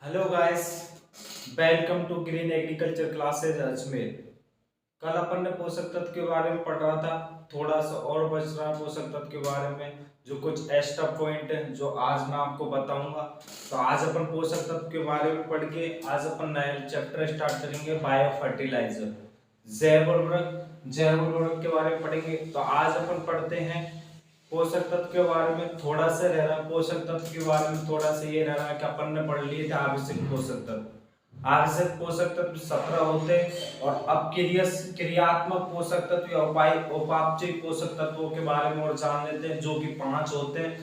Hello guys, welcome to green agriculture classes Ajmer. कल अपन ने पोषक तत्व के बारे में पढ़ा था। थोड़ा सा और बच रहा है पोषक तत्व के बारे में, जो कुछ एक्स्ट्रा पॉइंट है जो आज मैं आपको बताऊंगा। तो आज अपन पोषक तत्व के बारे में पढ़ के आज अपन नया चैप्टर स्टार्ट करेंगे, बायो फर्टिलाइजर, जैव उर्वरक के बारे में पढ़ेंगे। तो आज अपन पढ़ते हैं पोषक तत्व के बारे में। थोड़ा सा रह रहा पोषक तत्व के बारे में, थोड़ा सा ये रह रहा है कि अपन ने पढ़ लिए थे आवश्यक पोषक तत्व। आवश्यक पोषक तत्व 17 होते हैं और अब क्रियात्मक पोषक तत्व या उपापचय पोषक तत्वों के बारे में और जान लेते हैं, जो कि 5 होते हैं।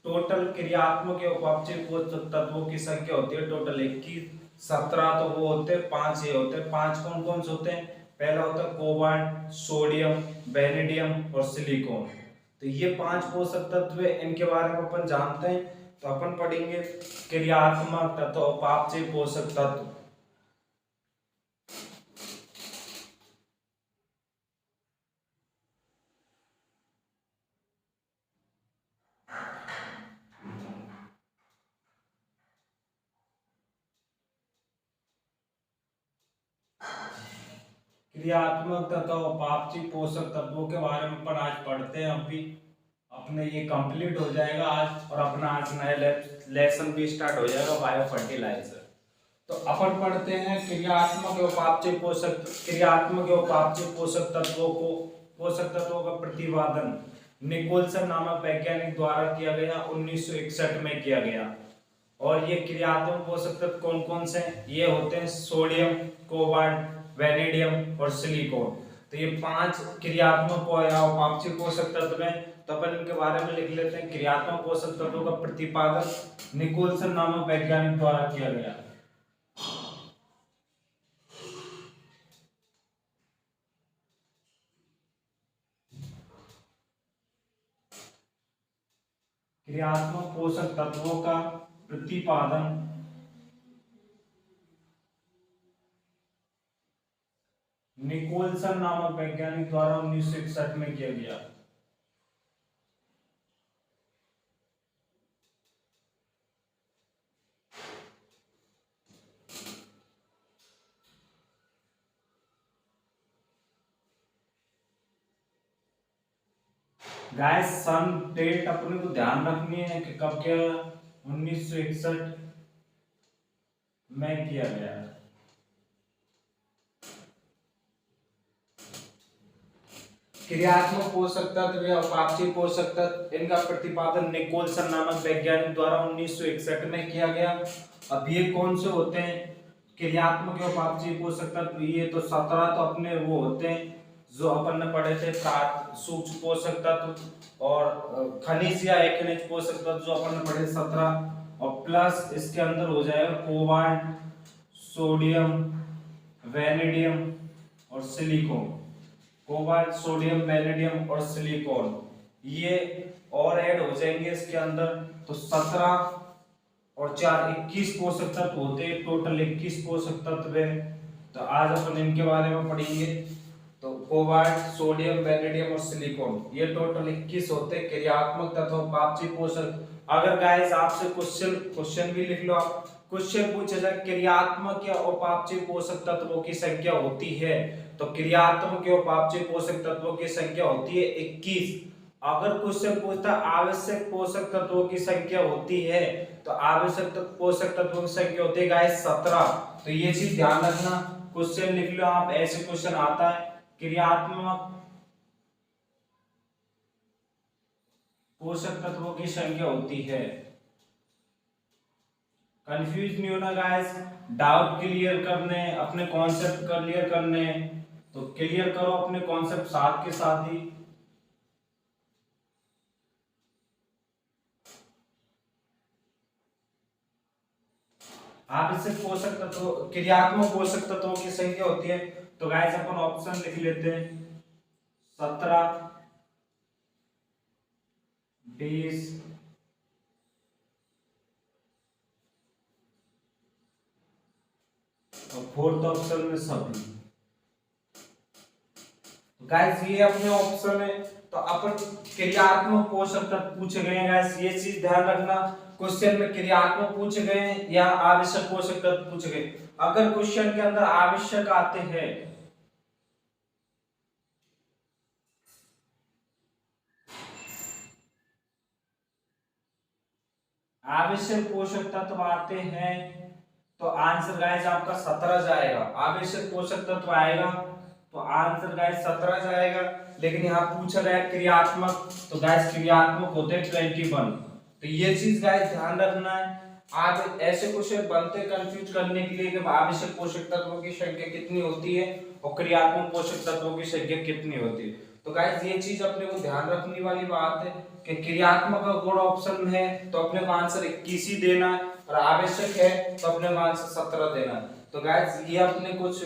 टोटल क्रियात्मक या उपापचय पोषक तत्वों की संख्या होती है टोटल 21। 17 तो वो होते हैं, 5 ये होते हैं। 5 कौन कौन से होते हैं? पहला होता है कोबाल्ट, सोडियम, वेनेडियम और सिलिकॉन। तो ये 5 पोषक तत्व है, इनके बारे में अपन जानते हैं। तो अपन पढ़ेंगे क्रियात्मक तत्व, उपापचय पोषक तत्व। क्रियात्मक तत्व उपापचय पोषक तत्वों के बारे में अपन आज पढ़ते हैं। अभी अपने ये कंप्लीट हो जाएगा आज, और अपना आज नया लेसन भी स्टार्ट हो जाएगा, बायो फर्टिलाइजर। तो अपन पढ़ते हैं क्रियात्मक एवं उपापचय पोषक तत्वों का प्रतिपादन निकोलसन नामक वैज्ञानिक द्वारा किया गया, 1961 में किया गया। और ये क्रियात्मक पोषक तत्व कौन कौन से हैं? ये होते हैं सोडियम, कोबाल्ट, वेनेडियम और सिलिकॉन। तो ये 5 क्रियात्मक या उपापचय पोषक तत्व हैं। तो अपन इनके बारे में लिख लेते हैं। क्रियात्मक पोषक तत्वों का प्रतिपादन निकोलसन नामक वैज्ञानिक द्वारा किया गया। क्रियात्मक पोषक तत्वों का प्रतिपादन निकोलसन नामक वैज्ञानिक द्वारा 1961 में किया गया। गाइस, सन डेट अपने को ध्यान रखनी है कि कब क्या 1961 में किया गया है। क्रियात्मक पोषक तत्व या उपापचय पोषक तत्व, इनका प्रतिपादन निकोलसन नामक वैज्ञानिक द्वारा 1961 में किया गया। अब ये कौन से होते हैं क्रियात्मक या उपापचय पोषक तत्व? ये तो 17 तो अपने वो होते हैं जो अपन ने पढ़े थे, सूक्ष्म पोषक तत्व और खनिज या अखनिज पोषक तत्व जो अपन ने पढ़े 17, और प्लस इसके अंदर हो जाएगा कोबाल्ट, सोडियम, वेनेडियम और सिलिकॉन। कोबाल्ट, सोडियम, वेनेडियम और सिलिकॉन ये और ऐड हो जाएंगे इसके अंदर। तो 17 और 4 21 पोषक तत्व होते हैं। टोटल 21 पोषक तत्व है। तो आज अपन इनके बारे में पढ़ेंगे। तो कोबाल्ट, सोडियम, वेनेडियम और सिलिकॉन ये टोटल 21 होते हैं क्रियात्मक तत्व उपापचय पोषक। अगर गाइस आपसे क्वेश्चन भी लिख लो आप, क्वेश्चन पूछा जाए क्रियात्मक या उपापचय पोषक तत्वों की संख्या होती है, तो क्रियात्मक या उपापचय पोषक तत्वों की संख्या होती है 21। अगर क्वेश्चन पूछता आवश्यक पोषक तत्वों की संख्या होती है, तो आवश्यक पोषक तत्वों की संख्या होती है गाइस 17। तो ये चीज ध्यान रखना, क्वेश्चन लिख लो आप, ऐसे क्वेश्चन आता है क्रियात्मक पोषक तत्वों की संख्या होती है। कंफ्यूज नहीं होना गाइस, डाउट क्लियर करने, अपने कॉन्सेप्ट क्लियर करने, तो क्लियर करो अपने कॉन्सेप्ट साथ के साथ ही। आप इससे पोषक तत्व क्रियात्मक पोषक तत्वों की संख्या होती है। तो गाइस अपन ऑप्शन लिख लेते हैं 17, 20, और फोर्थ ऑप्शन में सभी। गाइस ये अपने ऑप्शन है, तो अपन क्रियात्मक पोषक तत्व पूछे गए हैं गाइस, ये चीज ध्यान रखना। क्वेश्चन में क्रियात्मक पूछे गए हैं या आवश्यक पोषक तत्व पूछे गए। अगर क्वेश्चन के अंदर आवश्यक आते हैं, आवश्यक पोषक तत्व आते हैं, तो आंसर गाइस आपका 17 जाएगा। आवश्यक पोषक तत्व आएगा तो आंसर गाइस 17 जाएगा। लेकिन यहाँ पूछा गया क्रियात्मक, तो गाइस क्रियात्मक होते हैं 21। तो ये चीज गाइस ध्यान रखना है। आप ऐसे क्वेश्चन बनते कंफ्यूज करने के लिए कि आवश्यक पोषक तत्वों की संख्या कितनी होती है और क्रियात्मक पोषक तत्वों की संख्या कितनी होती है। तो गाइस ये चीज अपने को ध्यान रखने वाली बात है कि क्रियात्मक अगर ऑप्शन में है तो अपने को आंसर 21 ही देना है, और आवश्यक है तो अपने को आंसर 17 देना है। तो गाइस ये अपने कुछ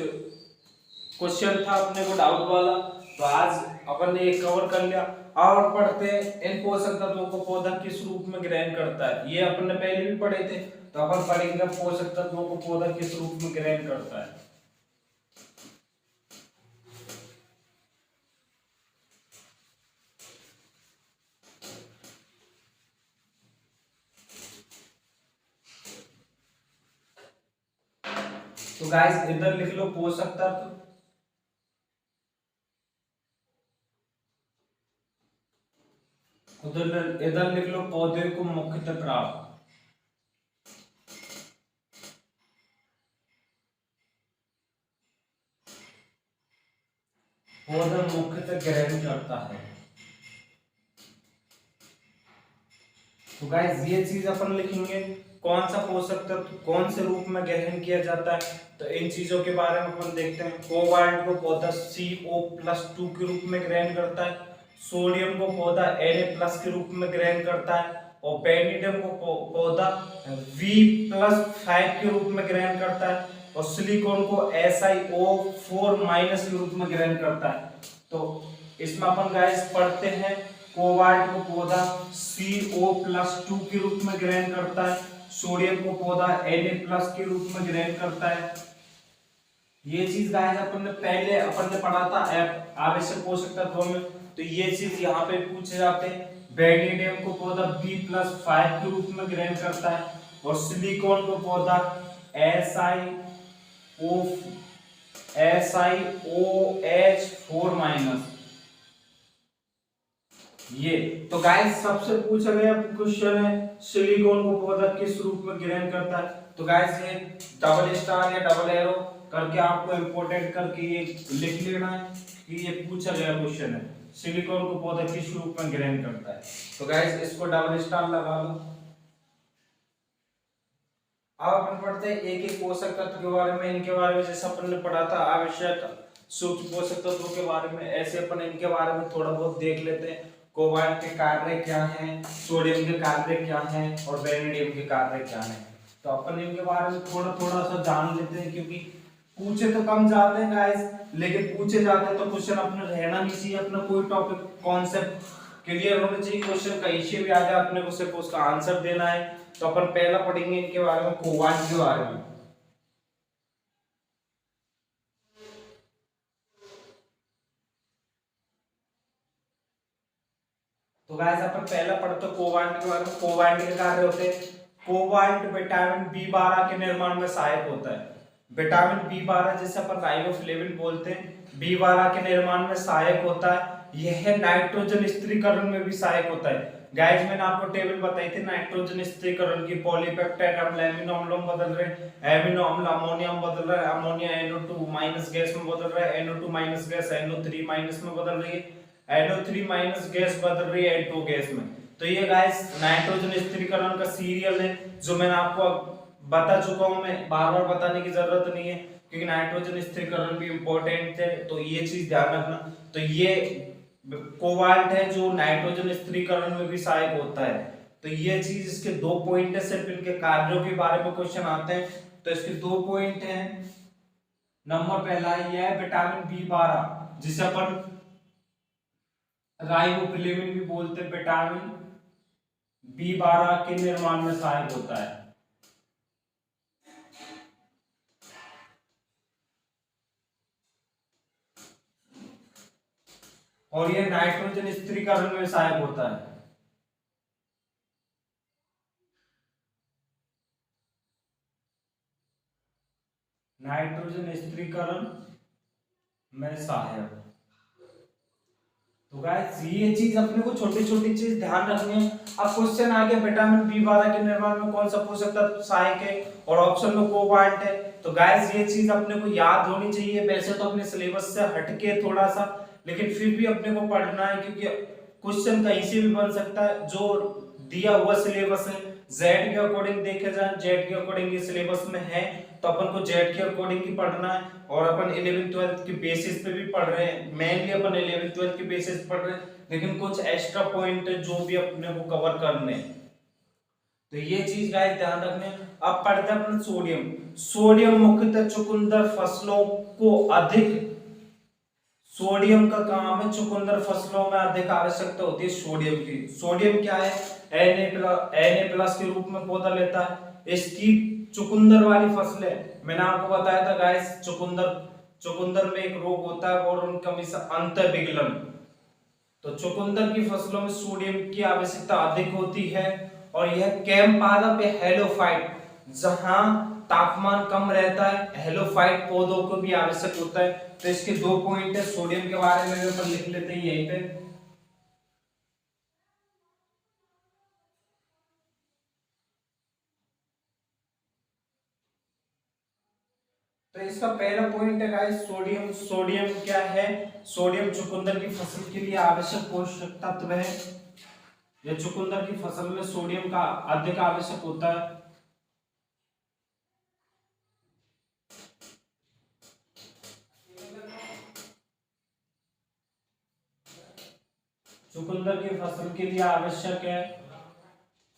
क्वेश्चन था अपने को डाउट वाला, तो आज अपन ने एक कवर कर लिया। और पढ़ते हैं इन पोषक तत्वों को पौधा किस रूप में ग्रहण करता है। ये अपन ने पहले भी पढ़े थे, तो अपन पढ़ेंगे पोषक तत्वों को पौधा किस रूप में ग्रहण करता है। तो गाइस इधर लिख लो पोषक तत्व, उधर इधर लिख लो पौधे को मुख्यतः प्राप्त। पौधा मुख्यतः ग्रहण करता है। तो गाइस ये चीज अपन लिखेंगे, कौन सा पोषक तत्व कौन से रूप में ग्रहण किया जाता है। तो इन चीजों के बारे में अपन देखते हैं। कोबाल्ट को पौधा CO+2 के रूप में ग्रहण करता है। सोडियम को पौधा Na+ के रूप में ग्रहण करता है, और बेरिलियम को पौधा V+5 के रूप में ग्रहण करता है, और सिलिकॉन को SiO4- के रूप में ग्रहण करता है। तो इसमें अपन गाइस पढ़ते हैं, कोबाल्ट को पौधा CO+2 के रूप में ग्रहण करता है, सोडियम को पौधा Na+ के रूप में ग्रहण करता है। ये चीज गाइस अपन ने पढ़ा था आवश्यक पोषक तत्वों में, तो ये चीज यहाँ पे पूछे जाते हैं। बेरिलियम को पौधा B+5 के रूप में ग्रहण करता है, और सिलिकॉन को पौधा SiOH4-। ये तो गाइस सबसे पूछा गया क्वेश्चन है, सिलिकॉन को पौधा किस रूप में ग्रहण करता है। तो गाइस ये डबल स्टार या डबल एरो करके आपको इंपोर्टेंट करके ये लिख लेना है कि ये पूछा गया क्वेश्चन है, सिलिकॉन को पौधा किस रूप में ग्रहण करता है। तो गाइस इसको डबल स्टार लगा लो। अब अपन पढ़ते हैं एक एक पोषक तत्व के बारे में। इनके बारे में जैसे अपन ने पढ़ा था आवश्यक सूक्ष्म पोषक तत्वों के बारे में, ऐसे अपन इनके बारे में थोड़ा बहुत देख लेते हैं। कोबाल्ट के कार्य क्या हैं, सोडियम के कार्य क्या हैं, और बेरिलियम के कार्य क्या हैं। तो अपन इनके बारे में थोड़ा थोड़ा सा जान लेते हैं, क्योंकि पूछे तो कम जाते हैं गाइस, लेकिन पूछे जाते हैं तो क्वेश्चन अपने रहना नहीं चाहिए। अपना कोई टॉपिक कॉन्सेप्ट क्लियर होना चाहिए, क्वेश्चन कहीं से भी आ जाए अपने को सिर्फ उसका आंसर देना है। तो अपन पहला पढ़ेंगे इनके बारे में, कोबाल्ट के बारे में। तो गाइस अपन पहला पढ़ते कोबाल्ट के बारे में। कोबाल्ट के कार्य होते हैं, कोबाल्ट विटामिन B12 के निर्माण में सहायक होता है। विटामिन B12 जैसे अपन राइबोफ्लेविन बोलते हैं, B12 के निर्माण में सहायक होता है। यह नाइट्रोजन स्थिरीकरण में भी सहायक होता है। गाइस मैंने आपको टेबल बताई थी नाइट्रोजन स्थिरीकरण की, पॉलीपेप्टाइड अम्ल एमिनो अम्लों में बदल रहे हैं, एमिनो अम्ल अमोनिया में बदल रहा है, अमोनिया NO2- गैस में बदल रहा है, NO2- गैस NO3- में बदल रही है, NO3- गैस बदल रही है N2 गैस में। तो ये गाइस नाइट्रोजन स्थिरीकरण का सीरियल है, जो मैंने आपको बता चुका हूं, मैं बार बार बताने की जरूरत नहीं है, क्योंकि नाइट्रोजन स्थिरीकरण भी इंपॉर्टेंट है। तो ये चीज ध्यान रखना। तो ये कोबाल्ट है जो नाइट्रोजन स्थिरीकरण में भी सहायक होता है। तो ये चीज, इसके दो पॉइंट है, सिर्फ इनके कार्यों के बारे में क्वेश्चन आते हैं। तो इसके दो पॉइंट हैं। नंबर पहला ये है विटामिन B12, जिसे अपन राइबोफ्लेविन भी बोलते हैं। विटामिन B12 के निर्माण में सहायक होता है। और ये नाइट्रोजन स्थिरीकरण में सहायक होता है। नाइट्रोजन स्थिरीकरण में सहायक। तो गाइस ये चीज अपने को छोटी छोटी चीज ध्यान रखनी है। अब क्वेश्चन आ गया विटामिन बी12 के निर्माण में कौन सा पोषक तत्व सहायक है, और ऑप्शन में कोबाल्ट है। तो गाइस ये चीज अपने को याद होनी चाहिए। वैसे तो अपने सिलेबस से हटके थोड़ा सा, लेकिन फिर भी अपने को पढ़ना है, क्योंकि क्वेश्चन कहीं से भी बन सकता है। जो दिया हुआ सिलेबस है जेड के अकॉर्डिंग देखे जाए, जेड के अकॉर्डिंग ये सिलेबस में है, तो अपन को जेड के अकॉर्डिंग ही पढ़ना है। और अपन 11th 12th के बेसिस पे भी पढ़ रहे हैं, मेनली अपन 11th 12th के बेसिस पे पढ़ रहे हैं, लेकिन कुछ एक्स्ट्रा पॉइंट जो भी अपने को कवर करने हैं, तो ये चीज गाइस ध्यान रखने। अब पढ़ते हैं अपन सोडियम। सोडियम मुख्यतः चुकंदर फसलों को अधिक, सोडियम का काम है चुकंदर फसलों में अधिक आवश्यकता होती है सोडियम की। सोडियम क्या है, Na+ के रूप में पौधा लेता है। इसकी चुकंदर वाली फसलें, मैंने आपको बताया था गाइस, चुकंदर में एक रोग होता है और उनका अंतर विगलन। तो चुकंदर की फसलों में सोडियम की आवश्यकता अधिक होती है। और यह कैम पादप या हेलोफाइट, जहां तापमान कम रहता है, हेलोफाइट पौधों को भी आवश्यक होता है। तो इसके दो पॉइंट है सोडियम के बारे में अपन लिख लेते हैं यहीं पे। तो इसका पहला पॉइंट है गाइस सोडियम। सोडियम क्या है, सोडियम चुकंदर की फसल के लिए आवश्यक पोषक तत्व है। ये चुकंदर की फसल में सोडियम का अधिक आवश्यक होता है। चुकंदर की फसल के लिए आवश्यक है,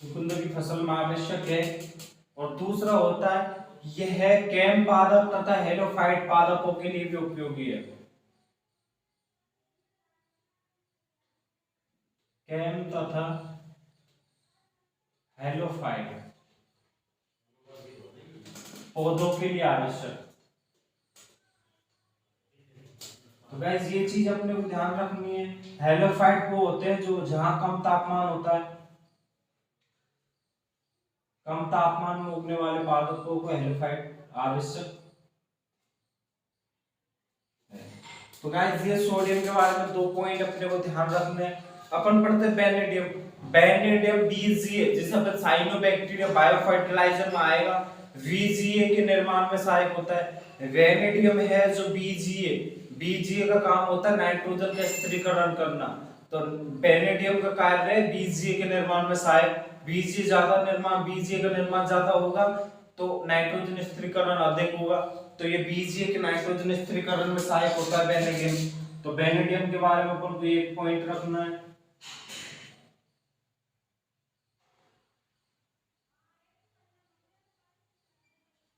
चुकंदर की फसल में आवश्यक है। और दूसरा होता है यह कैम पादप तथा हेलोफाइट पादपों के लिए भी उपयोगी है। कैम तथा हेलोफाइट पौधों के लिए आवश्यक। तो गाइस ये चीज अपने को ध्यान रखनी है। हेलोफाइट वो होते हैं जो जहां कम तापमान होता है, कम तापमान में उगने वाले पादपों को हेलोफाइट आवश्यक है। तो गाइस ये सोडियम के बारे में दो पॉइंट अपने को ध्यान रखने हैं। अपन पढ़ते हैं बेनेडियम। बेनेडियम बीजीए, जिसे अपन साइनोबैक्टीरिया बायोफर्टिलाइजर में आएगा, वीजीए के निर्माण में सहायक होता है। बेनेडियम है जो बीजीए, बीजीए का काम होता है नाइट्रोजन का स्थिरीकरण करना। तो बेनेडियम का कार्य है बीजीए के निर्माण में सहायक। बीजीए ज्यादा निर्माण, बीजीए का निर्माण ज्यादा होगा तो नाइट्रोजन स्थिरीकरण अधिक होगा। तो ये बीजीए के नाइट्रोजन स्थिरीकरण में सहायक होता है बेनेडियम। तो बेनेडियम के बारे में अपन को एक पॉइंट रखना है।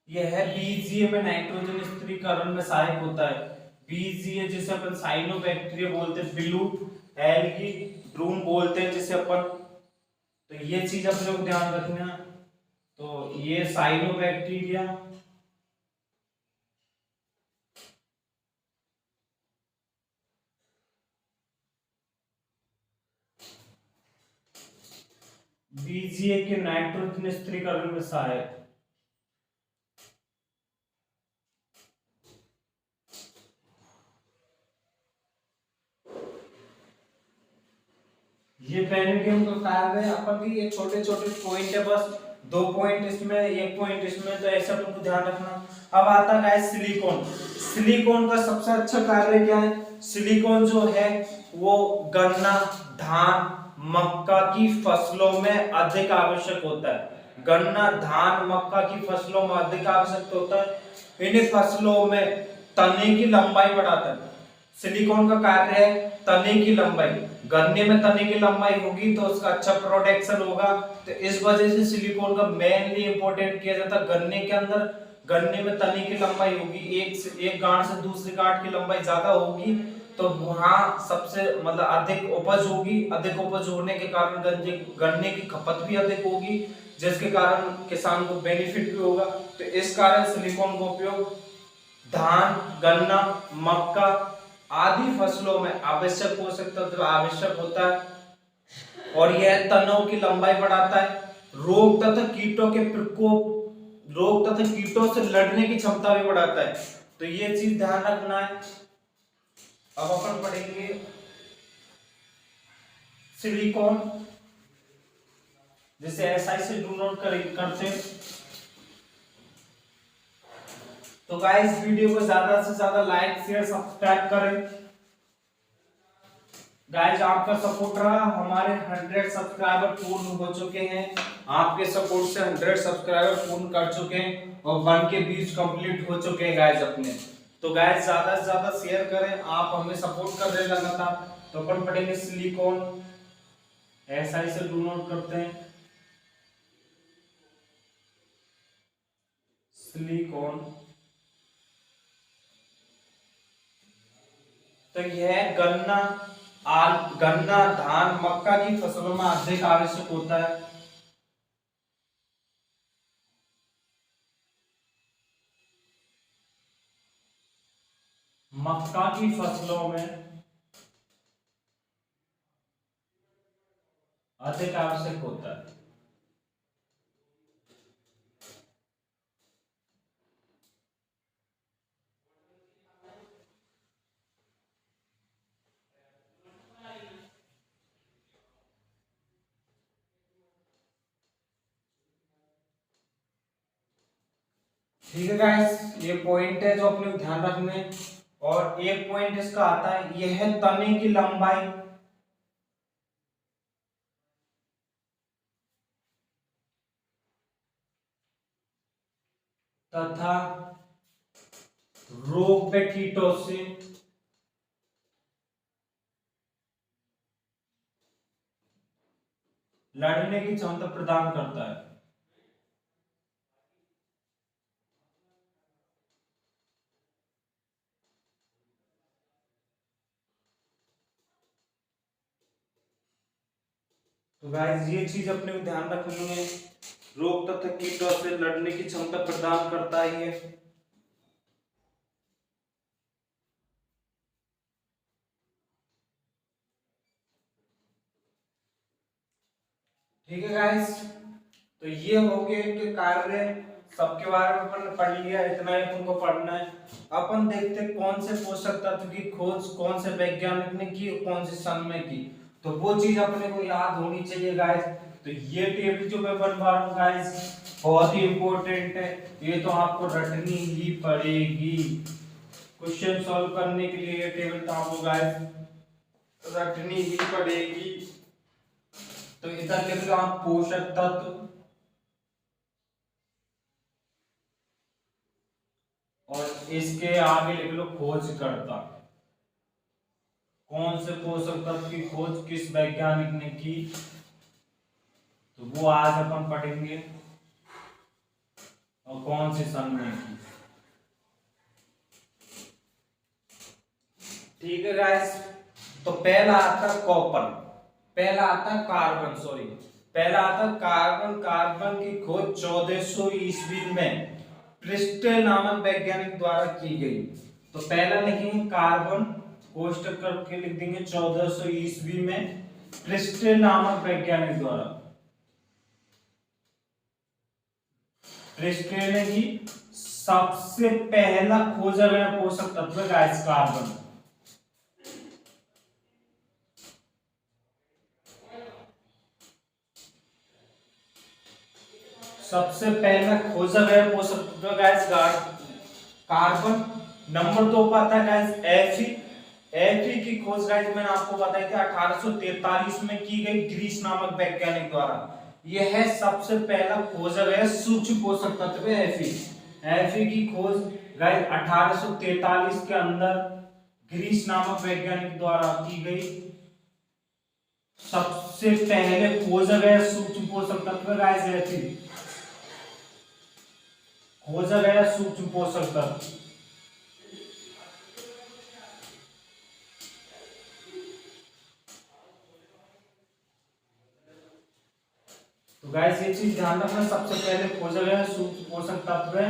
यह है बीजीए में नाइट्रोजन स्थिरीकरण में सहायक होता है। बीजीए जिसे अपन साइनोबैक्टीरिया बोलते हैं, ब्लू एल्गी ब्रूम बोलते हैं जिसे अपन। तो ये चीज अपने को ध्यान रखना। तो ये साइनोबैक्टीरिया, बीजीए के नाइट्रोजन स्थिरीकरण में सहायक। ये बेनेडियम का कार्य है। अपन की ये छोटे छोटे पॉइंट है, बस दो पॉइंट इसमें, एक पॉइंट इसमें, तो ऐसा अपन को ध्यान रखना। अब आता है सिलिकॉन। सिलिकॉन का सबसे अच्छा कार्य क्या है, सिलिकॉन जो है वो गन्ना, धान, मक्का की फसलों में अधिक आवश्यक होता है। गन्ना, धान, मक्का की फसलों में अधिक आवश्यक होता है। इन फसलों में तने की लंबाई बढ़ाता है। सिलिकॉन का कार्य है तने की लंबाई। गन्ने में तने की लंबाई होगी तो उसका अच्छा प्रोडक्शन होगा। तो इस वजह से सिलिकॉन का मेनली इंपॉर्टेंट किया जाता है गन्ने के अंदर। गन्ने में तने की लंबाई होगी, एक गांठ से दूसरी गांठ की लंबाई ज्यादा होगी, तो वहां सबसे मतलब अधिक उपज होगी। अधिक उपज होने के कारण गन्ने की खपत भी अधिक होगी, जिसके कारण किसान को बेनिफिट भी होगा। तो इस कारण सिलिकॉन का उपयोग धान, गन्ना, मक्का आदि फसलों में आवश्यक पोषक तत्व आवश्यक होता है और यह तनों की लंबाई बढ़ाता है, रोग तथा कीटों के प्रकोप रोग तथा कीटों से लड़ने की क्षमता भी बढ़ाता है। तो ये चीज ध्यान रखना है। अब अपन पढ़ेंगे सिलिकॉन, जिसे एसआई से डू नोट करते हैं। तो गाइस वीडियो को ज्यादा से ज्यादा लाइक शेयर सब्सक्राइब करें। गाइस आपका सपोर्ट रहा, हमारे 100 सब्सक्राइबर पूर्ण हो चुके हैं। आपके सपोर्ट से 100 सब्सक्राइबर पूर्ण कर चुके हैं और 1 के 20 कंप्लीट हो चुके हैं गाइस अपने। तो गाइस ज्यादा से ज्यादा शेयर करें, आप हमें सपोर्ट कर रहे हैं लगातार। तो अपन पढ़ेंगे सिलिकॉन, एसआई से डू नोट करते हैं। सिलिकॉन तो यह गन्ना धान मक्का की फसलों में अधिक आवश्यक होता है। मक्का की फसलों में अधिक आवश्यक होता है। ठीक है गाइस, ये पॉइंट है जो अपने को ध्यान रखने। और एक पॉइंट इसका आता है, यह तने की लंबाई तथा रोग व कीटों से लड़ने की क्षमता प्रदान करता है। तो गाइस ये चीज अपने को ध्यान रखनी है, रोग तथा कीटों से लड़ने की क्षमता प्रदान करता है। ठीक है गाइस, तो ये हो गए कि कार्य सबके बारे में अपन पढ़ लिया, इतना ही तुमको पढ़ना है। अपन देखते कौन से पोषक तत्व की खोज कौन से वैज्ञानिक ने की, कौन से सन में की। तो वो चीज अपने को याद होनी चाहिए गाइस। तो ये टेबल जो मैं बनवा रहा हूँ गाइस बहुत ही इंपॉर्टेंट है, ये तो आपको रटनी ही पड़ेगी। क्वेश्चन सॉल्व करने के लिए ये टेबल तो आपको गाइस रटनी ही पड़ेगी। तो इधर लिख लो आप पोषक तत्व और इसके आगे लिख लो खोजकर्ता। कौन से पोषक तत्व की खोज किस वैज्ञानिक ने की, तो वो आज अपन पढ़ेंगे और कौन से सन में की। ठीक है गाइस, तो पहला आता कॉपर, पहला आता कार्बन, सॉरी पहला आता कार्बन। कार्बन की खोज 1400 ईस्वी में प्रिस्टल नामक वैज्ञानिक द्वारा की गई। तो पहला लिखेंगे कार्बन, कोष्टक करके लिख देंगे 1400 ईस्वी में प्रिस्टल नामक वैज्ञानिक द्वारा। प्रिस्टल ने की सबसे पहला खोजा गया पोषक तत्व गैस कार्बन। सबसे पहला खोजा गया पोषक तत्व गैस कार्बन। नंबर 2 पर आता है गैस एफी। एफी की खोज गैस मैंने आपको बताई थी 1843 में की गई ग्रीस नामक वैज्ञानिक द्वारा। यह है सबसे पहला खोजा गया सूक्ष्म पोषक तत्व एफी। एफी की खोज गैस 1843 के अंदर ग्रीस नामक वैज्ञानिक द्वारा की गई। सबसे पहले खोजा गया सूक्ष्म पोषक तत्व गैस एफी, खोजा गया सूक्ष्म पोषक तत्व। तो गाइस ये चीज ध्यान रखना, सबसे पहले खोजा गया सूक्ष्म पोषक तत्व है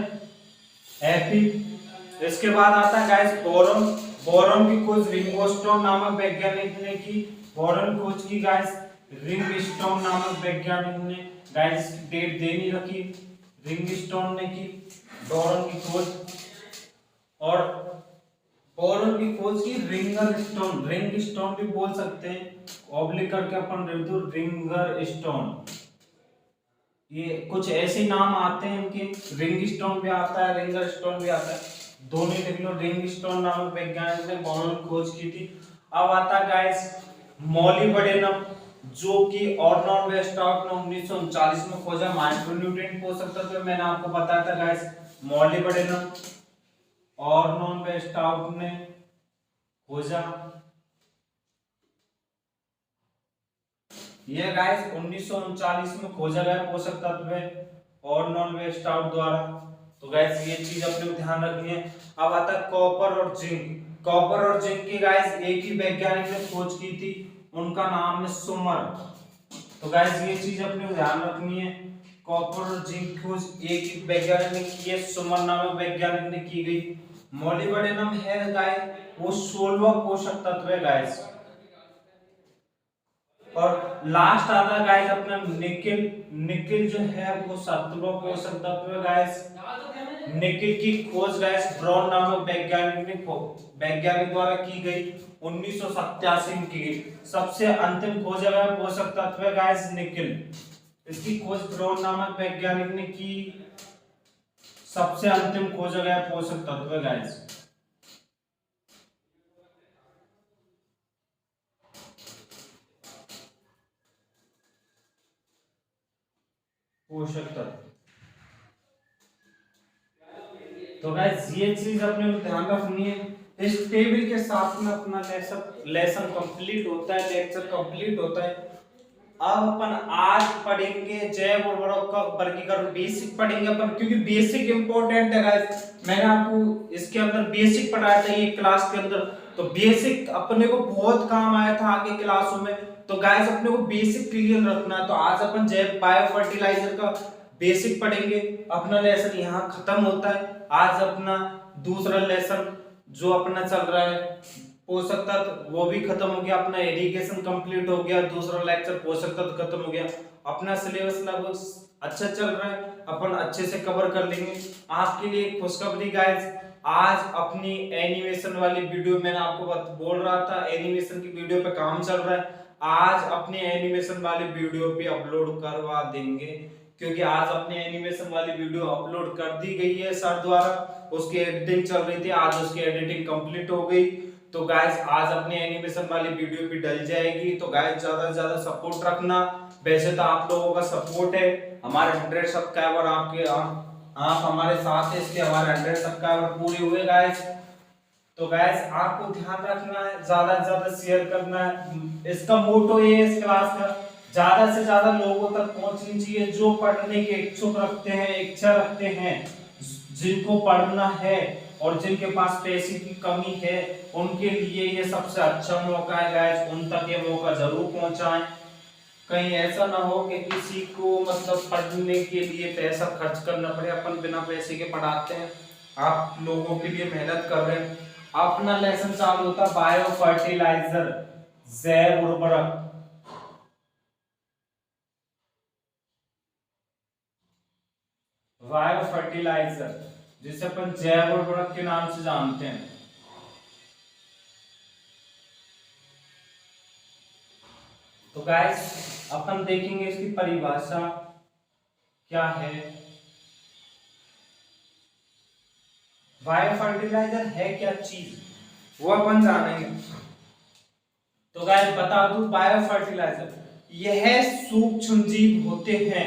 एफी। इसके बाद आता है गाइस बोरॉन। बोरॉन की खोज रिंगस्टोन नामक वैज्ञानिक ने की। बोरॉन खोज की गाइस रिंगस्टोन नामक वैज्ञानिक ने। गाइस डेट दे नहीं रखी। रिंगस्टोन ने की बोरॉन की खोज। और बोरॉन की खोज की रिंगस्टोन, रिंगस्टोन भी बोल सकते हैं, ऑब्लिक करके अपन लिख दो रिंगस्टोन। ये कुछ ऐसे नाम आते हैं इनके, रिंगस्टोन भी आता है, रिंगस्टोन भी आता है, दोनों लिख लो। रिंगस्टोन नामक वैज्ञानिक ने बोरॉन की खोज की थी। अब आता गाइस मॉलिब्डेनम, जो कि ऑर्नोन वेस्टॉक ने 1939 में खोजा। माइक्रोन्यूट्रिएंट पोषक तत्व मैंने आपको बताया था गाइस, मॉलिब्डेनम ऑर्नोन वेस्टॉक ने खोजा। ये गाइस 1939 में खोजा गया पोषक तत्व है ऑर्नोन वेस्टॉक द्वारा। तो गाइस ये चीज अपने को ध्यान रखनी है। अब आता है कॉपर और जिंक। कॉपर और जिंक की गाइस एक ही वैज्ञानिक ने खोज की थी, उनका नाम है सुमर। तो गाइस ये चीज अपने को ध्यान रखनी है, कॉपर और जिंक खोज एक ही वैज्ञानिक ने की है, सुमर नामक वैज्ञानिक ने की गई। मॉलिब्डेनम है गाइस वो 16वां पोषक तत्व है गाइस। और लास्ट आता है गाइस अपना निकेल। निकेल जो है वो 7वां पोषक तत्व है गाइस। निकेल की खोज गाइस ब्राउन नामक वैज्ञानिक द्वारा की गई, 1987 में की गई। सबसे अंतिम खोजा गया पोषक तत्व है गाइस निकेल। इसकी खोज ब्राउन नामक वैज्ञानिक ने की। सबसे अंतिम खोजा गया पोषक तत्व है गाइस। पोषक तत्व। तो गाइस ये चीज अपने को ध्यान रखनी है। इस टेबल के साथ में अपना लेसन कंप्लीट होता है, लेक्चर कंप्लीट होता है। अब अपन आज पढ़ेंगे जैव उर्वरक का वर्गीकरण, बेसिक पढ़ेंगे अपन, क्योंकि बेसिक इंपॉर्टेंट है गाइस। मैंने आपको इसके अंदर बेसिक पढ़ाया था ये क्लास के अंदर, तो बेसिक अपने को बहुत काम आया था आगे क्लासों में। तो गाइस अपने को बेसिक क्लियर रखना है। तो आज अपन जैव बायो फर्टिलाइजर का बेसिक पढ़ेंगे। अपना लेसन यहाँ खत्म होता है। आज अपना दूसरा लेसन जो अपना चल रहा है पोषक तत्व वो भी खत्म हो गया, अपना इरिगेशन कंप्लीट हो गया, दूसरा लेक्चर पोषक तत्व खत्म हो गया। अपना सिलेबस लगभग अच्छा चल रहा है, अपन अच्छे से कवर कर लेंगे। आपके लिए खुशखबरी गाइस, आज अपनी एनिमेशन वाली वीडियो, मैंने आपको बोल रहा था एनिमेशन की वीडियो पे काम चल रहा है, आज अपनी एनिमेशन वाली वीडियो पे अपलोड करवा देंगे। क्योंकि आज अपनी एनिमेशन वाली वीडियो अपलोड कर दी गई है सर द्वारा, उसकी एडिटिंग चल रही थी, आज उसकी एडिटिंग कंप्लीट हो गई। तो गाइस आज अपनी एनिमेशन वाली वीडियो भी डल जाएगी। तो गाइस ज्यादा से ज्यादा सपोर्ट रखना। वैसे तो आप लोगों का सपोर्ट है, हमारे 100 सब्सक्राइबर आपके आप हमारे साथ है, इसलिए हमारे 100 सब्सक्राइबर पूरे हुए गाइस। तो गाइस आपको ध्यान रखना है, ज्यादा से ज्यादा शेयर करना है। इसका मोटो ये है इस क्लास का, ज्यादा से ज्यादा लोगों तक पहुंचनी चाहिए जो पढ़ने के इच्छुक रखते हैं, इच्छा रखते हैं, जिनको पढ़ना है और जिनके पास पैसे की कमी है, उनके लिए ये सबसे अच्छा मौका है गाइस। उन तक ये मौका जरूर पहुंचाएं। कहीं ऐसा ना हो कि किसी को मतलब पढ़ने के लिए पैसा खर्च करना पड़े, अपन बिना पैसे के पढ़ाते हैं, आप लोगों के लिए मेहनत कर रहे हैं। अपना लेसन चालू होता बायो फर्टिलाइजर, जैव उर्वरक। बायो फर्टिलाइजर जिसे अपन जैव उर्वरक के नाम से जानते हैं। तो गाइस अपन देखेंगे इसकी परिभाषा क्या है। बायो फर्टिलाइजर है क्या चीज वो अपन जानेंगे। तो गाइस बता दूं, बायो फर्टिलाइजर यह सूक्ष्म जीव होते हैं।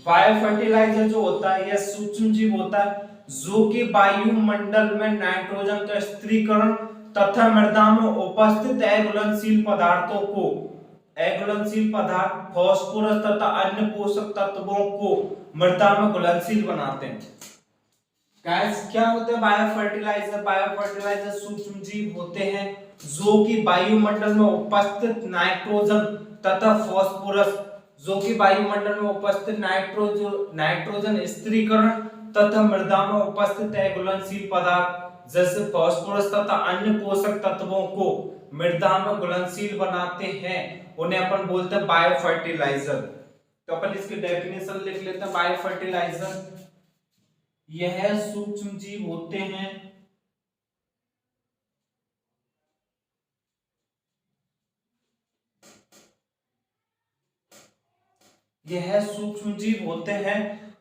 बायो फर्टिलाइजर जो होता है यह सूक्ष्म जीव होता है जो कि वायुमंडल में नाइट्रोजन का स्थिरीकरण तथा मृदा में उपस्थित अघुलनशील पदार्थों को, अघुलनशील पदार्थ फास्फोरस तथा अन्य पोषक तत्वों को मृदा में घुलनशील बनाते हैं। गाइस क्या होते हैं बायो फर्टिलाइजर? बायो फर्टिलाइजर सूक्ष्म जीव होते हैं जो कि वायुमंडल में उपस्थित नाइट्रोजन तथा फास्फोरस, जो कि वायुमंडल में उपस्थित नाइट्रोजन स्थिरीकरण तथा मृदा में उपस्थित अघुलनशील पदार्थ जैसे फास्फोरस तथा अन्य पोषक तत्वों को मृदा में घुलनशील बनाते हैं उन्हें अपन बोलते हैं बायो फर्टिलाइजर। तो अपन इसकी डेफिनेशन लिख लेते हैं। बायो फर्टिलाइजर यह सूक्ष्म जीव होते हैं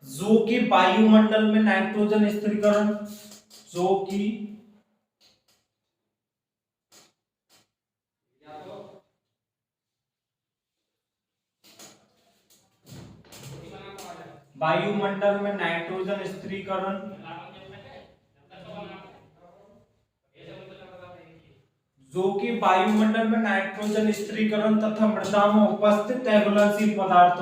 जो कि वायुमंडल में नाइट्रोजन स्थिरीकरण जो कि वायुमंडल में नाइट्रोजन स्थिरीकरण तथा मृदा में उपस्थित अघुलनशील पदार्थ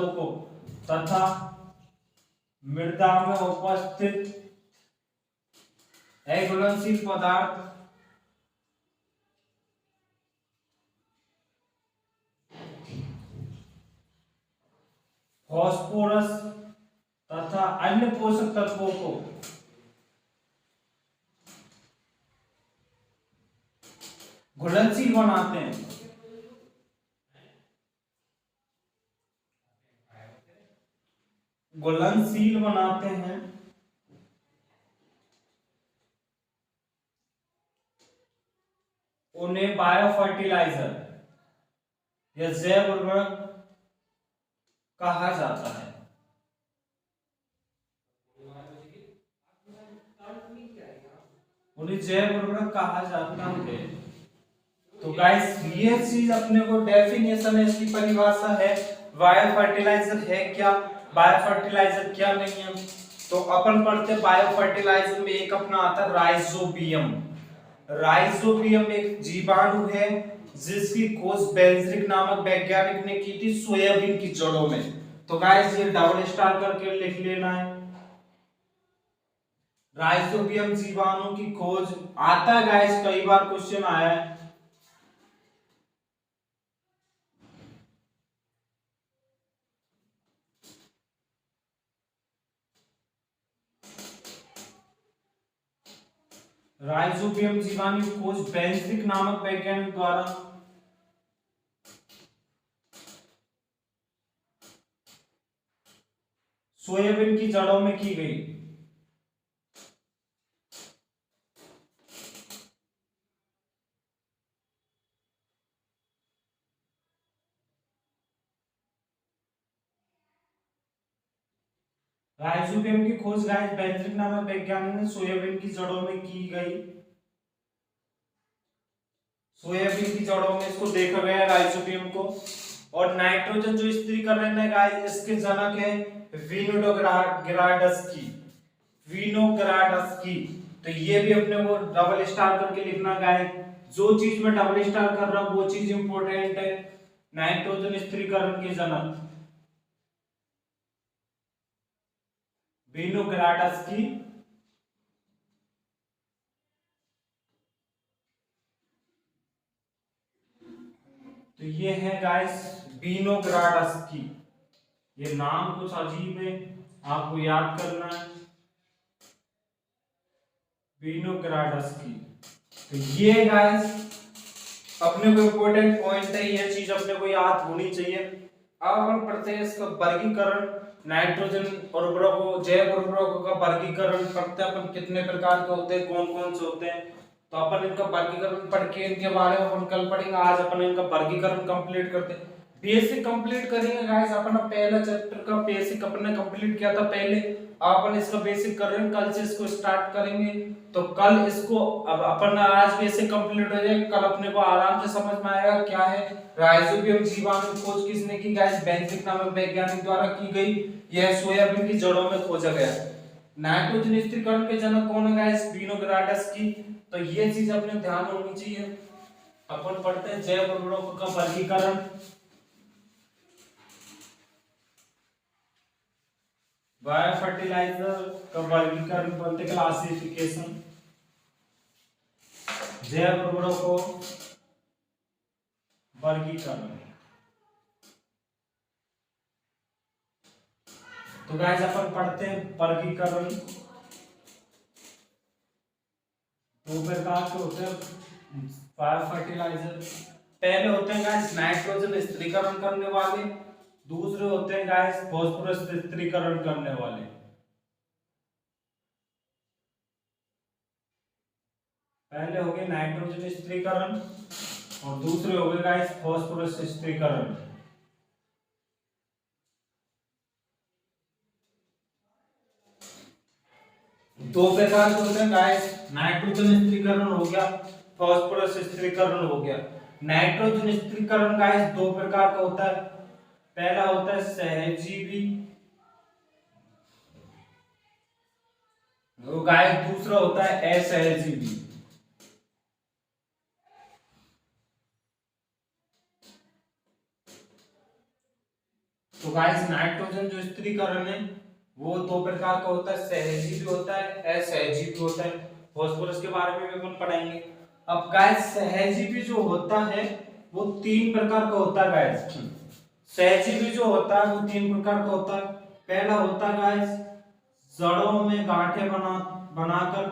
फास्फोरस तथा अन्य पोषक तत्वों को घुलनशील बनाते हैं। उन्हें बायो फर्टिलाइजर या जैव उर्वरक कहा जाता है। तो गाइस ये चीज अपने को डेफिनेशन है, इसकी परिभाषा है। बायो फर्टिलाइजर है क्या, बायो फर्टिलाइजर क्या नहीं है। तो अपन पढ़ते हैं बायो फर्टिलाइजर में एक अपना आता है राइजोबियम। राइजोबियम एक जीवाणु है जिसकी खोज बेंजरिक नामक वैज्ञानिक ने की थी सोयाबीन की जड़ों में। तो गाइस ये डबल स्टार करके लिख लेना है। राइजोबियम जीवाणु की खोज आता है गाइस, कई बार क्वेश्चन आया है। राइजोबियम जीवाणु की खोज बेंजरिक नामक वैज्ञानिक द्वारा सोयाबीन की जड़ों में की गई। राइजोबियम की खोज गाइस बेंजरिक नामक वैज्ञानिक ने सोयाबीन की जड़ों में की गई। सोयाबीन की जड़ों में इसको देखा गया राइजोबियम को। और नाइट्रोजन जो स्थिरीकरण है गाइस इसके जनक है विनोग्राडस्की। तो ये भी अपने को डबल स्टार करके लिखना गाइस। जो चीज में डबल स्टार कर रहा हूं वो चीज इंपॉर्टेंट है। नाइट्रोजन स्थिरीकरण के जनक विनोग्राडस्की। तो ये है गाइस विनोग्राडस्की। ये नाम कुछ अजीब है, आपको याद करना है। विनोग्राडस्की। तो ये गाइस अपने को इंपॉर्टेंट पॉइंट है, ये चीज अपने को याद होनी चाहिए। अब अपन पढ़ते हैं इसका वर्गीकरण। नाइट्रोजन उर्वरकों जैव उर्वरकों का वर्गीकरण पढ़ते हैं अपन, कितने प्रकार के होते हैं, कौन कौन से होते हैं। तो अपन इनका वर्गीकरण पढ़ के इनके बारे में अपन कल पढ़ेंगे। आज अपन इनका वर्गीकरण कंप्लीट करते हैं। बेसिक कंप्लीट करेंगे गाइस। अपना पहला चैप्टर का बेसिक अपने कंप्लीट किया था पहले, अपन इसका बेसिक कर रहे हैं, कल से इसको स्टार्ट करेंगे। तो कल इसको अब अपन आज बेसिक कंप्लीट हो जाएगा, कल अपने को आराम से समझ में आएगा क्या है। राइजोबियम जीवाणु की खोज किसने की गाइस, बेंजरिक नामक वैज्ञानिक द्वारा की गई। यह सोयाबीन की जड़ों में खोजा गया। नाइट्रोजन स्थिरीकरण के जनक कौन है गाइस, विनोग्राडस्की। तो ये चीज अपने ध्यान होनी चाहिए। अपन पढ़ते हैं जैव उर्वरकों का वर्गीकरण। बायो फर्टिलाइजर का वर्गीकरण बोलते हैं क्लासिफिकेशन। जैव उर्वरकों वर्गीकरण। तो गाइस अपन पढ़ते हैं वर्गीकरण। दो प्रकार के होते हैं फायर फर्टिलाइजर। पहले होते हैं गाइस नाइट्रोजन स्थिरीकरण करने वाले, दूसरे होते हैं गाइस फास्फोरस स्थिरीकरण करने वाले। पहले हो गए नाइट्रोजन स्थिरीकरण और दूसरे हो गए गाइस फास्फोरस स्थिरीकरण। दो प्रकार के होते हैं गाइस, नाइट्रोजन स्थिरीकरण हो गया, फास्फोरस स्थिरीकरण हो गया। नाइट्रोजन स्थिरीकरण गाइस दो प्रकार का होता है। पहला होता है सहजीवी, गाइस दूसरा होता है असहजीवी। तो गाइस नाइट्रोजन जो स्थिरीकरण है वो दो प्रकार का होता है, सहजीवी होता है, असहजीवी होता है। फास्फोरस के बारे में भी अपन पढ़ाएंगे। अब गाइस सहजीवी जो होता है वो तीन प्रकार का होता है गाइस। सहजीवी जो होता है वो तीन प्रकार का होता है। पहला होता है गाइस जड़ों में गांठें बनाकर,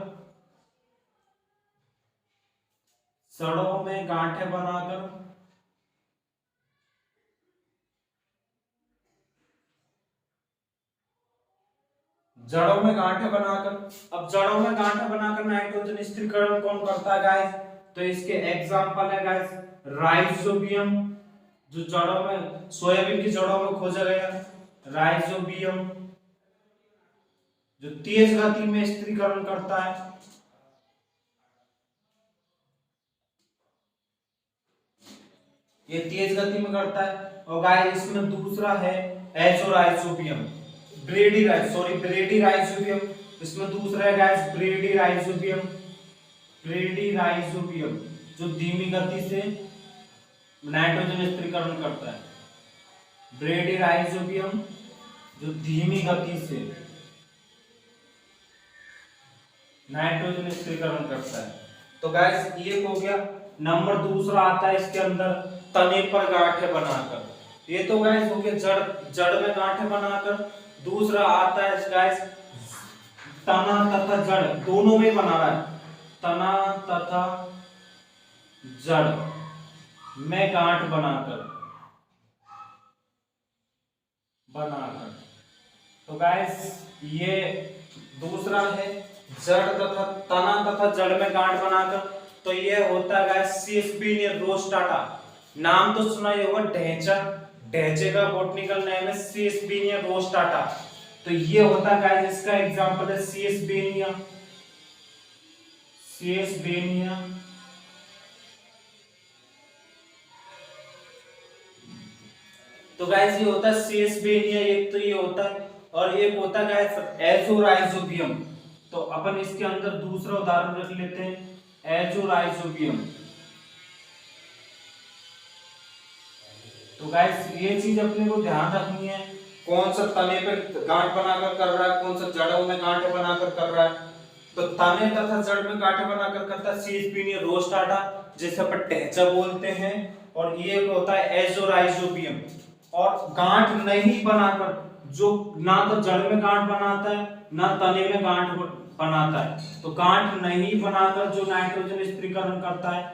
जड़ों में गांठें बनाकर, जड़ों में गांठें बनाकर। अब जड़ों में गांठें बनाकर नाइट्रोजन स्थिरीकरण कौन करता है गाइस? तो इसके एग्जांपल है गाइस राइजोबियम, जो जड़ों में सोयाबीन की जड़ों में खोजा गया राइजोबियम, जो तेज गति में स्थिरीकरण करता है। ये तेज गति में करता है। और गाइस इसमें दूसरा है एजोराइजोबियम, ब्रेडी राइजोबियम। इसमें दूसरा है गाइस ब्रेडी राइजोबियम, जो धीमी गति से नाइट्रोजन स्थिरीकरण करता है। ब्रेडी राइजोबियम जो धीमी गति से नाइट्रोजन स्थिरीकरण करता है। तो गाइस ये हो गया। नंबर दूसरा आता है इसके अंदर तने पर गांठें बनाकर। ये तो गाइस हो गया जड़ में गांठें बनाकर। दूसरा आता है गाइस तना तथा जड़ दोनों में बना रहा है, तना तथा जड़ में गांठ बनाकर। तो गाइस ये दूसरा है जड़ तथा तना तथा जड़ में गांठ बनाकर। तो ये होता है गाइस सीएसबीनिया रोस्टाटा। नाम तो सुना ही होगा ढैंचा, ढैंचे का बॉटनिकल नेम है सीएसबीनिया रोस्टाटा। तो ये होता है गाइस, इसका एग्जांपल है सीएसबेनिया, तो गाइस ये होता है सीएसबेनिया, एक तो ये होता है और एक होता है गाइस एजोराइजोबियम। तो अपन इसके अंदर दूसरा उदाहरण रख लेते हैं एजोराइजोबियम। तो गाइस ये चीज अपने को ध्यान रखनी है, कौन सा तने पे गांठ बनाकर कर रहा है, कौन सा जड़ों में गांठ बनाकर कर रहा है। तो तने तथा जड़ में गांठ बनाकर करता है सीएसबेनिया रोस्टाटा, जिसे अपन ढैंचा बोलते हैं। और ये होता है एजोराइजोबियम। और गांठ नहीं बनाकर, जो ना तो जड़ में गांठ बनाता है ना तने में गांठ बनाता है, तो गांठ नहीं बनाकर जो नाइट्रोजन स्थिरीकरण करता है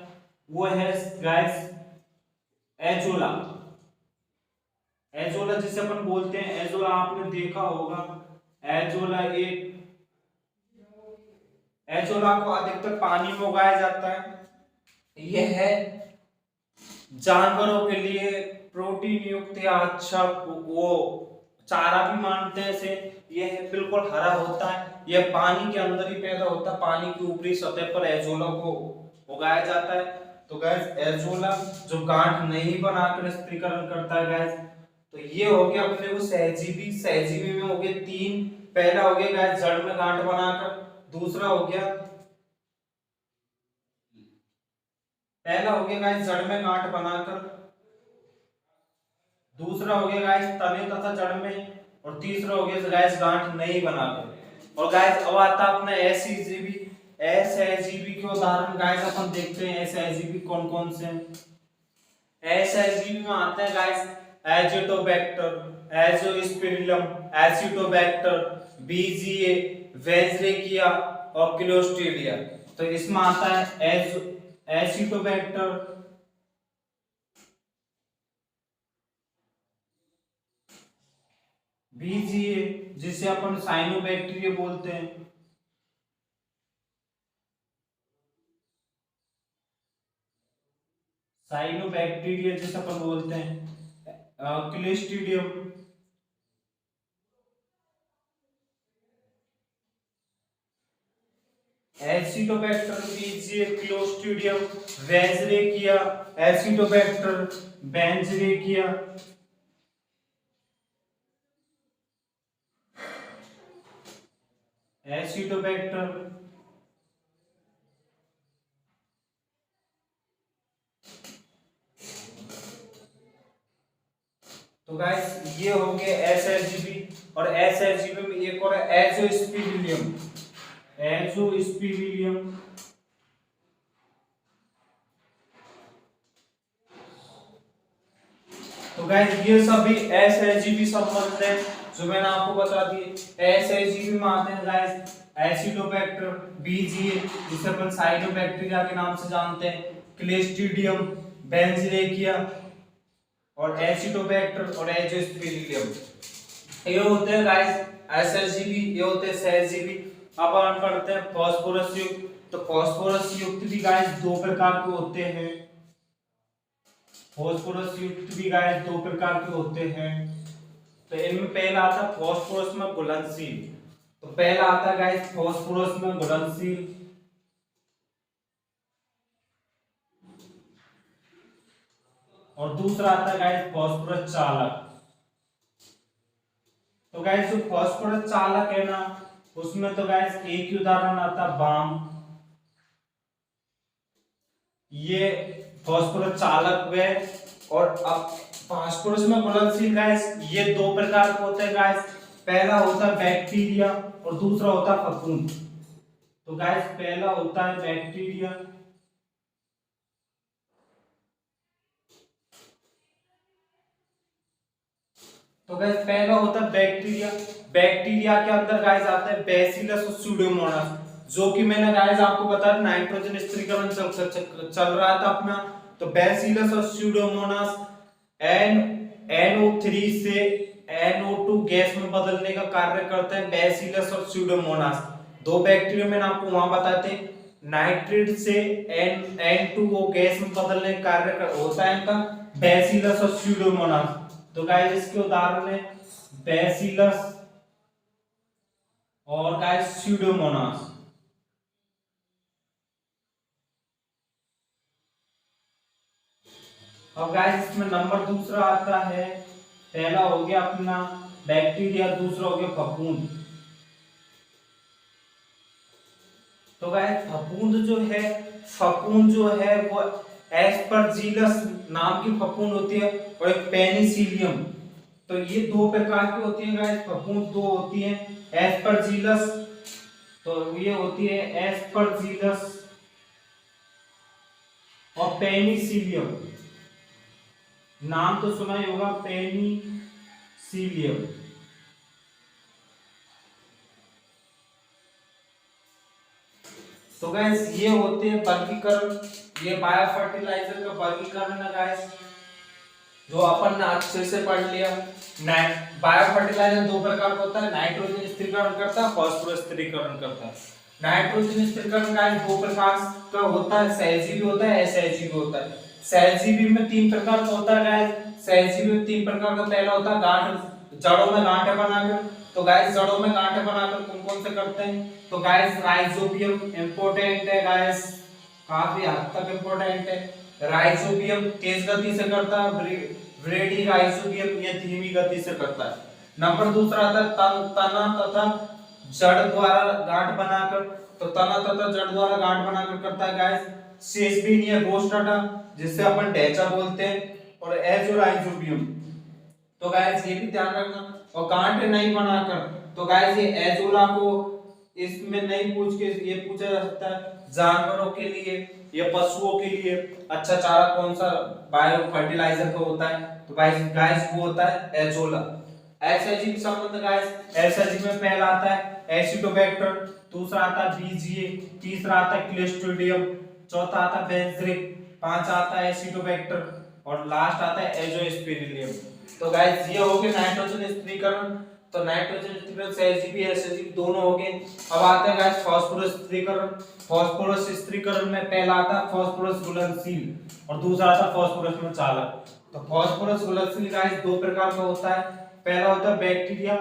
वो है गाइस एजोला। एजोला जिसे अपन बोलते हैं, एजोला आपने देखा होगा। एजोला को अधिकतर पानी में उगाया जाता है। यह है जानवरों के लिए प्रोटीन युक्त या अच्छा वो चारा भी मानते हैं इसे। यह बिल्कुल हरा होता है, यह पानी के अंदर ही पैदा होता है, पानी की ऊपरी सतह पर एजोला को उगाया जाता है। तो गैस एजोला जो गांठ नहीं बनाकर स्थिरीकरण करता है गैस। तो ये हो गया अपने को सहजीवी में हो गए तीन। पहला हो गया गैस जड़ में गांठ बनाकर, दूसरा हो गया गाइस जड़ में गांठ बनाकर, दूसरा हो गया गाइस तने तथा जड़ में, और तीसरा हो गया गाइस गांठ नहीं बनाकर। और गाइस अब आता अपना असहजीवी के उदाहरण गाइस अपन देखते हैं। असहजीवी कौन कौन से हैं? असहजीवी में आते हैं guys Azotobacter, Azospirillum, Acetobacter, BGA, Beijerinckia और क्लोस्ट्रीडिया। तो इसमें आता है एसिटोबैक्टर, बीजीए जिसे अपन साइनोबैक्टीरिया बोलते हैं, साइनोबैक्टीरिया जिसे अपन बोलते हैं, Clostridium, Acetobacter, BGA, Clostridium, Beijerinckia, Acetobacter, Beijerinckia, Acetobacter, तो गाइस ये हो गए एसएसजीबी। और एसएसजीबी में एक और है एजोस्पिरिलियम, एजोस्पिरिलियम, तो गाइस ये सभी एसएसजीबी संबंध है जो मैंने आपको बता दिए। एसएसजीबी में आते हैं गाइस एसिडोबैक्टर, बीजीए जिसे अपन साइनोबैक्टीरिया के नाम से जानते हैं, क्लिस्ट्रीडियम, बेंजरेकिया और एसिडोबैक्टर और एजोस्पिरिलियम, ये होते हैं गाइस एसएसजीबी, ये होते हैं सहजीवी। अब हम पढ़ते हैं फास्फोरस युक्त। तो फास्फोरस युक्त भी गाइस दो प्रकार के होते हैं, फास्फोरस युक्त भी गाइस दो प्रकार के होते हैं। तो इनमें पहला आता है फास्फोरस में घुलनशील, तो पहला आता है गाइस फास्फोरस में घुलनशील, और दूसरा आता है गाइस फास्फोरस चालक। तो गाइस जो फास्फोरस चालक है ना, उसमें तो गाइस एक ही उदाहरण आता बाम, ये फास्फोरस चालक है। और अब फास्फोरस में घुलनशील गाइस ये दो प्रकार के होते हैं गाइस, पहला होता है बैक्टीरिया और दूसरा होता है फफूंद। तो गाइस पहला होता है बैक्टीरिया, तो गाइस पहला होता है बैक्टीरिया। बैक्टीरिया के अंदर गाइस आता है बैसिलस और स्यूडोमोनास, जो कि मैंने गाइस आपको बताया नाइट्रोजन स्थिरीकरण चल रहा था अपना। तो बैसिलस और स्यूडोमोनास NO3 से NO2 गैस में बदलने का कार्य करते हैं बैसिलस और स्यूडोमोनास। दो बैक्टीरिया मैंने आपको वहां बताए थे, नाइट्रेट से N2O गैस में बदलने का कार्य होता है इनका बैसिलस और स्यूडोमोनास। तो गाइस इसके उदाहरण है बैसिलस और गाइस स्यूडोमोनास। अब गाइस इसमें नंबर दूसरा आता है, पहला हो गया अपना बैक्टीरिया, दूसरा हो गया फफूंद। तो गाइस फफूंद जो है वो एस्परजिलस नाम की फफूंद होती है और एक पेनिसिलियम। तो ये दो प्रकार की होती है गाइस, फफूंद दो होती है, एस्परजिलस, तो ये होती है एस्परजिलस और पेनिसिलियम, नाम तो सुना ही होगा पेनिसिलियम। तो गाइस ये होते हैं वर्गीकरण, ये बायो फर्टिलाइजर का वर्गीकरण है गाइस जो अपन ने अच्छे से पढ़ लिया। बायो फर्टिलाइजर दो प्रकार का होता है, नाइट्रोजन स्थिरीकरण करता है, फास्फोरस स्थिरीकरण करता है। नाइट्रोजन स्थिरीकरण गाइस दो प्रकार का होता है, सहजीवी होता है, असहजीवी होता है। सहजीवी में तीन प्रकार का होता है गाइस, सहजीवी में तीन प्रकार का, पहला होता है गांठ, जड़ों में गांठे बनाकर। तो गाइस जड़ों में गांठे बनाकर कौन कौन से करते हैं, तो गाइस राइजोबियम इंपॉर्टेंट है गाइस, काफी हद तक इंपॉर्टेंट है। राइजोबियम तेज गति से करता है, ब्रेडी राइजोबियम ये धीमी गति से करता है। नंबर दूसरा आता है तना तथा जड़ द्वारा गांठ बनाकर, तो तना तथा जड़ द्वारा गांठ बनाकर करता है गाइस सेसबीनिया रोस्टाटा जिससे अपन ढैचा बोलते हैं, और एजोराइजोबियम। तो गाइस ये भी ध्यान रखना। और गांठ नहीं बनाकर, तो गाइस ये एजोला को इसमें नहीं पूछ के ये पूछा जा सकता है जानवरों के लिए या पशुओं के लिए अच्छा चारा कौन सा बायो फर्टिलाइजर का होता है, तो गाइस वो होता है एजोला। एसएजी संबंध गाइस, एसएजी में पहला आता है एसिडोबैक्टर, दूसरा आता है बीजीए, तीसरा आता है क्लोस्ट्रिडियम, चौथा आता है बेंजीक, पांचवा आता है एसिडोबैक्टर और लास्ट आता है एजोस्पिरिलियम। तो गाइस ये हो गए नाइट्रोजन स्थिरीकरण। तो नाइट्रोजन स्थिरीकरण से एसजीपी एसजीपी दोनों हो गए। अब आते हैं गाइस फास्फोरस स्थिरीकरण। फास्फोरस स्थिरीकरण में पहला आता है फास्फोरस घुलनशील और दूसरा आता है फास्फोरस में चालक। तो फास्फोरस घुलनशील गाइस दो प्रकार का होता है, पहला होता है बैक्टीरिया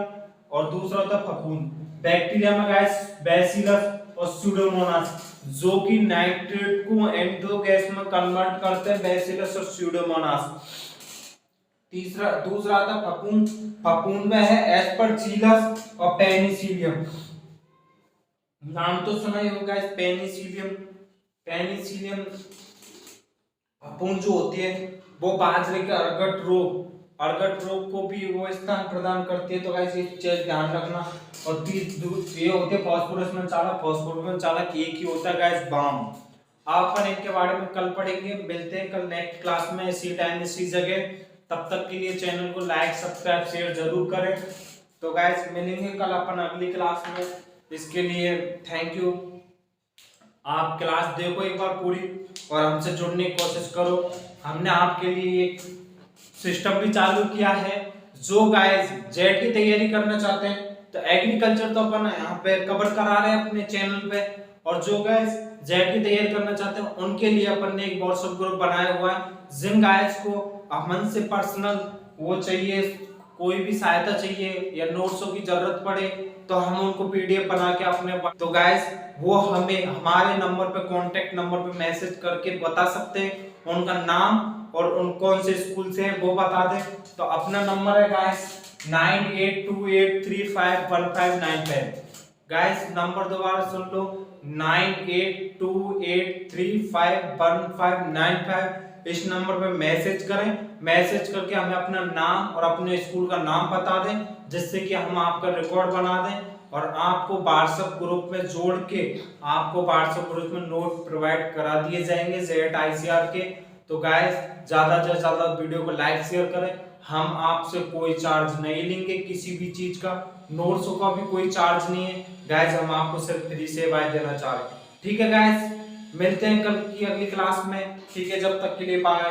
और दूसरा होता है फफूंद। बैक्टीरिया में गाइस बैसिलस और स्यूडोमोनास जो कि नाइट्रेट को एंडो गैस में कन्वर्ट करते हैं, बैसिलस और स्यूडोमोनास। दूसरा आता फफूंद। फफूंद में है एस्परजिलस और पेनिसिलियम। नाम तो सुना ही होगा इस पेनिसिलियम। पेनिसिलियम फफूंद जो होती है वो बाजरे के अर्गट रोग को भी वो स्थान प्रदान करती है। तो गाइस ये चीज ध्यान रखना। और ये होते हैं फास्फोरस में चालक। फास्फोरस में चालक एक ही होता है गाइस, बाम। अपन इनके बारे में कल पढ़ेंगे। मिलते हैं कल नेक्स्ट क्लास में इसी टाइम इसी जगह। तब तक के लिए चैनल को लाइक सब्सक्राइब शेयर जरूर करें। तो गाइस मिलेंगे कल अपन अगली क्लास में। इसके लिए थैंक यू। आप क्लास देखो एक बार पूरी और हमसे जुड़ने की कोशिश करो। हमने आपके लिए एक सिस्टम भी चालू किया है। जो गाइस जेड की तैयारी करना चाहते हैं तो एग्रीकल्चर तो अपन यहाँ पे कवर करा रहे हैं अपने चैनल पे, और जो गाइस जेड की तैयारी करना चाहते हैं उनके लिए अपन ने एक व्हाट्सएप ग्रुप बनाया हुआ है। जिन गाइस को हमन से पर्सनल वो चाहिए, कोई भी सहायता चाहिए या नोट्सों की जरूरत पड़े तो हम उनको पीडीएफ बना के अपने, तो गाइस वो हमें हमारे नंबर पे कांटेक्ट नंबर पे मैसेज करके बता सकते हैं। उनका नाम और उन कौन से स्कूल से है वो बता दें। तो अपना नंबर है गाइस 9828351595। गाइस नंबर दोबारा सुन लो 9828351595। इस नंबर पे मैसेज करें। मैसेज करके हमें अपना नाम और अपने स्कूल का नाम बता दें, जिससे कि हम आपका रिकॉर्ड बना दें और आपको व्हाट्सएप ग्रुप में जोड़ के आपको व्हाट्सएप ग्रुप में नोट प्रोवाइड करा दिए जाएंगे जेड आईसीआर के। तो गाइस ज्यादा से ज्यादा वीडियो को लाइक शेयर करें। हम आपसे कोई चार्ज नहीं लेंगे किसी भी चीज का, नोट्सों का भी कोई चार्ज नहीं है गाइस। हम आपको सिर्फ फ्री सेवाएं देना चाह रहे हैं। ठीक है गाइस, मिलते हैं कल की अगली क्लास में। ठीक है, जब तक के लिए बाय।